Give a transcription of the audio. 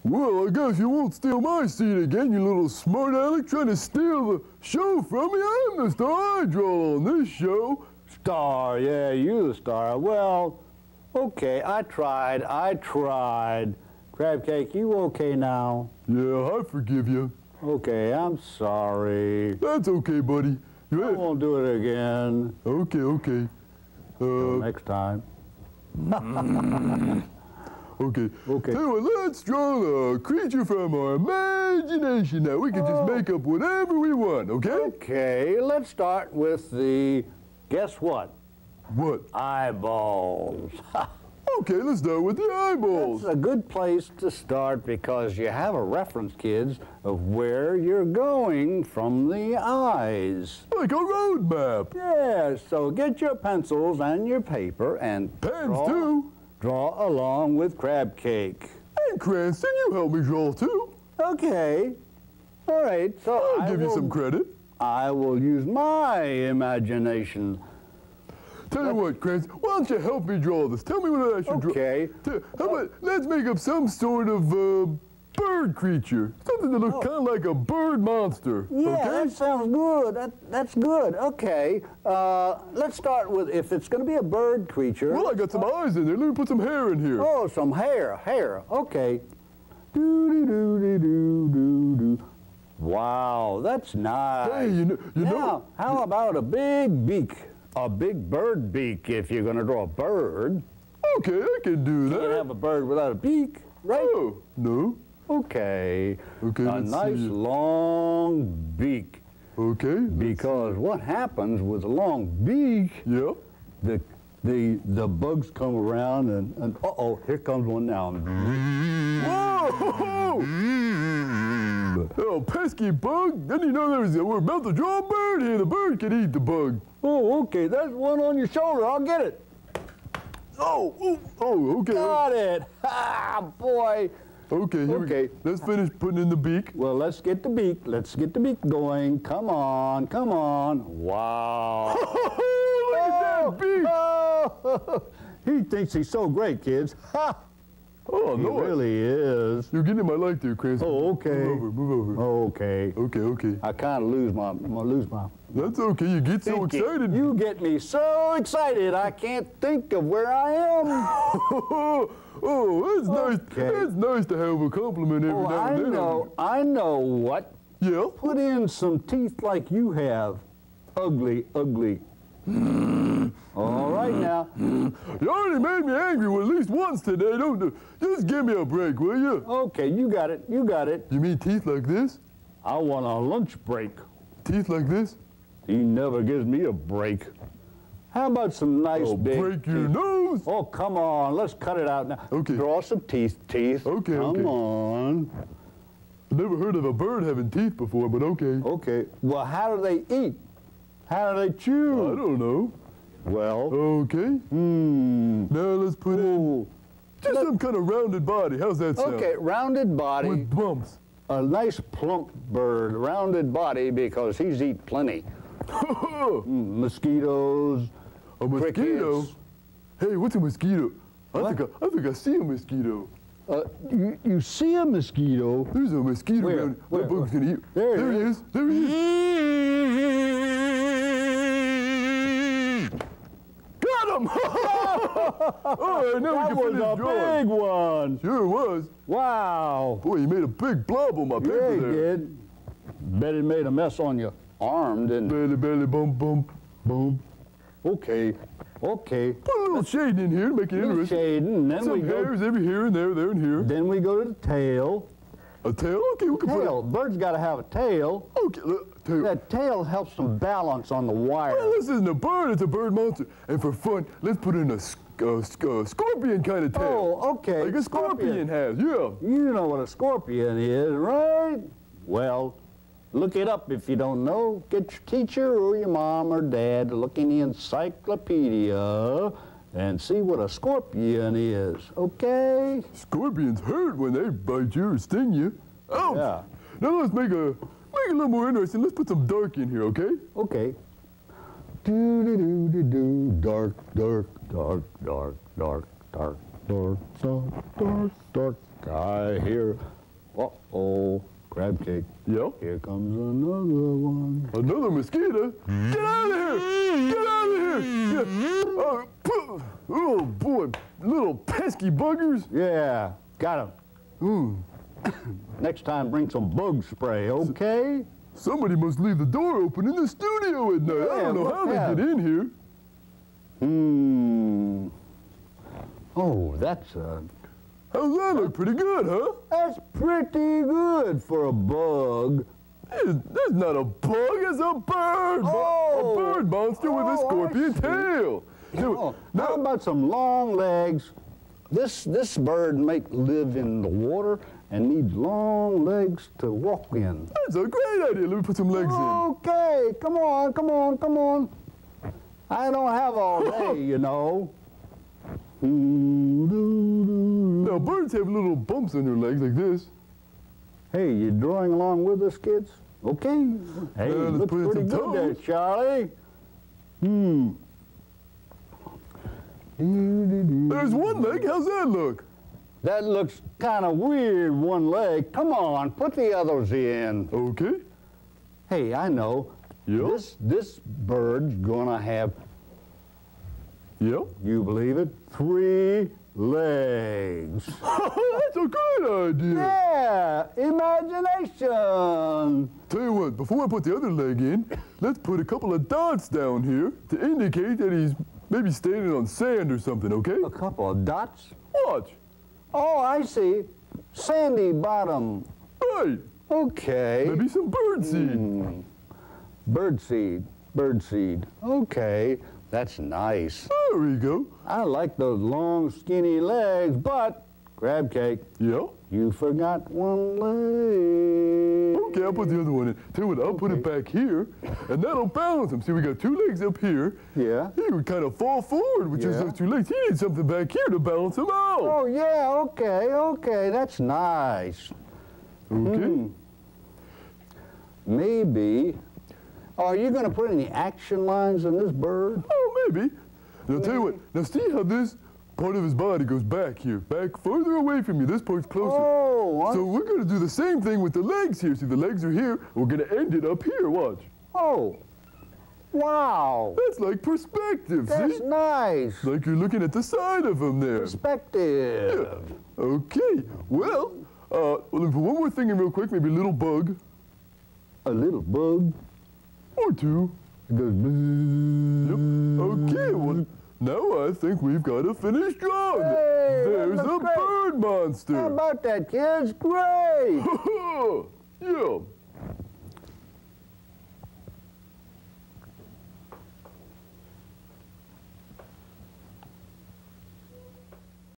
Well, I guess you won't steal my seat again, you little smart aleck trying to steal the show from me. I'm the star. I draw on this show. Star, yeah, you the star. Well, okay, I tried. Crabcake, you okay now? Yeah, I forgive you. Okay, I'm sorry. That's okay, buddy. I won't do it again. Okay, okay. Till next time. Okay. Okay. Tell you what, let's draw a creature from our imagination now. We can just make up whatever we want, okay? Okay, let's start with the, guess what? What? Eyeballs. Okay, let's start with the eyeballs. That's a good place to start because you have a reference, kids, of where you're going from the eyes. Like a road map. Yeah, so get your pencils and your paper and Pens too. Draw along with Crabcake. And Cranston, you help me draw too. Okay. All right, so I'll give you some credit. I will use my imagination. Tell you what, Cranston, why don't you help me draw this? Tell me what I should draw. Okay. How about, let's make up some sort of bird creature. Something that looks kind of like a bird monster. Yeah, okay? that sounds good. That's good. Okay. Let's start with, if it's going to be a bird creature. Well, I got some eyes in there. Let me put some hair in here. Oh, some hair. Okay. Do-do-do-do-do-do-do. Wow, that's nice. Hey, you now, know. How about a big beak? A big bird beak if you're going to draw a bird. Okay, I can do that. You can't have a bird without a beak, right? Oh, no. Okay. Okay, a nice long beak. Okay. Because what happens with a long beak, Yeah. the bugs come around and uh-oh, here comes one now. Whoa! Oh, pesky bug. Didn't you know we're about to draw a bird here. The bird can eat the bug. Oh, okay, that's one on your shoulder. I'll get it. Oh, okay. Got it. Ah, boy. Okay, here we go. Let's finish putting in the beak. Well, let's get the beak. Let's get the beak going. Come on, come on. Wow. Look at that beak. Oh, he thinks he's so great, kids. Ha! Oh, He no. really is. You're getting my light there, Cranston. Oh, okay. Move over. Okay. Okay. I kind of lose my. That's okay. You get so excited. You get me so excited. I can't think of where I am. Oh, that's nice. That's nice to have a compliment every now and then. I know what. Yeah? Put in some teeth like you have. Ugly. All right now. You already made me angry at least once today, don't you? Just give me a break, will you? Okay, you got it. You mean teeth like this? I want a lunch break. Teeth like this? He never gives me a break. How about some nice big break your nose. Oh, come on. Let's cut it out now. Okay. Draw some teeth. Okay, Come on. I've never heard of a bird having teeth before, but okay. Okay. Well, how do they eat? How do they chew? I don't know. Well. Okay. Now let's put in just some kind of rounded body. How's that sound? Okay, rounded body. With bumps. A nice plump bird, rounded body, because he's eat plenty. Mosquitoes. A mosquito? Crickets. Hey, what's a mosquito? I think I see a mosquito. You see a mosquito? There's a mosquito Where? around. Where? That bug's gonna eat. There he is. There he is. Got him! Oh, now That we can was finish a drawing. big one. Sure was. Wow. Boy, you made a big blob on my paper Yeah, he there. did. Bet it made a mess on your arm, didn't it? Belly, bum, boom. Okay. Put a little shading in here to make it interesting. Shading, then Some hairs every here and there and here. Then we go to the tail. A tail? Okay, we can Tail. Birds got to have a tail. Okay, tail. That tail helps them balance on the wire. Well, this isn't a bird, it's a bird monster. And for fun, let's put in a scorpion kind of tail. Oh, okay. Like a scorpion has, yeah. You know what a scorpion is, right? Well, look it up if you don't know. Get your teacher or your mom or dad to look in the encyclopedia and see what a scorpion is, okay? Scorpions hurt when they bite you or sting you. Ouch! Yeah. Now let's make a little more interesting. Let's put some dark in here, okay? Okay. Do-do-do-do-do, dark. dark, dark, dark, dark. I hear, uh-oh, crab cake. Yeah? Here comes another one. Another mosquito? Get out of here! Get out of here! Yeah. Oh, boy, little pesky buggers. Yeah, got him. Next time, bring some bug spray, okay? Somebody must leave the door open in the studio at night. I don't know how they get in here. Oh, that's How's that look? Pretty good, huh? that's pretty good for a bug. That's not a bug, it's a bird. Oh. A bird monster with a scorpion tail. How about some long legs? This bird might live in the water and needs long legs to walk in. That's a great idea. Let me put some legs in. Okay, come on, come on, come on. I don't have all day, you know. Now, birds have little bumps on their legs like this. Hey, you drawing along with us, kids? Okay. Hey, let's looks put in pretty some good there, toes. Charlie. There's one leg. How's that look? That looks kind of weird, one leg. Come on, put the others in. Okay. Hey, I know. Yeah? This bird's gonna have, Yeah? you believe it, 3 legs. That's a great idea. Yeah, imagination. Tell you what, before I put the other leg in, let's put a couple of dots down here to indicate that he's maybe standing on sand or something, okay? A couple of dots. Watch. Oh, I see. Sandy bottom. Right. Okay. Maybe some bird seed. Birdseed. Birdseed. Okay. That's nice. There we go. I like those long, skinny legs, but, crab cake, Yeah? you forgot one leg. Okay, I'll put the other one in. Tell you what, I'll put it back here, and that'll balance him. See, we got 2 legs up here. Yeah. He would kind of fall forward with just Yeah. those 2 legs. He needs something back here to balance him out. Oh, yeah, okay, okay. That's nice. Okay. Maybe. Are you going to put any action lines in this bird? Oh, maybe. Now, tell you what. Now, see how this part of his body goes back here. Back further away from you. This part's closer. Oh, So we're going to do the same thing with the legs here. See, the legs are here. We're going to end it up here. Watch. oh. Wow. That's like perspective, That's see? nice. Like you're looking at the side of him there. Perspective. Okay. Well, let me put one more thing in real quick. Maybe a little bug. A little bug. Or 2. It goes bzzz. Yep. Okay, well, now I think we've got a finished drawing. Hey, There's that a looks great. bird monster. How about that, kids? Great. Yeah.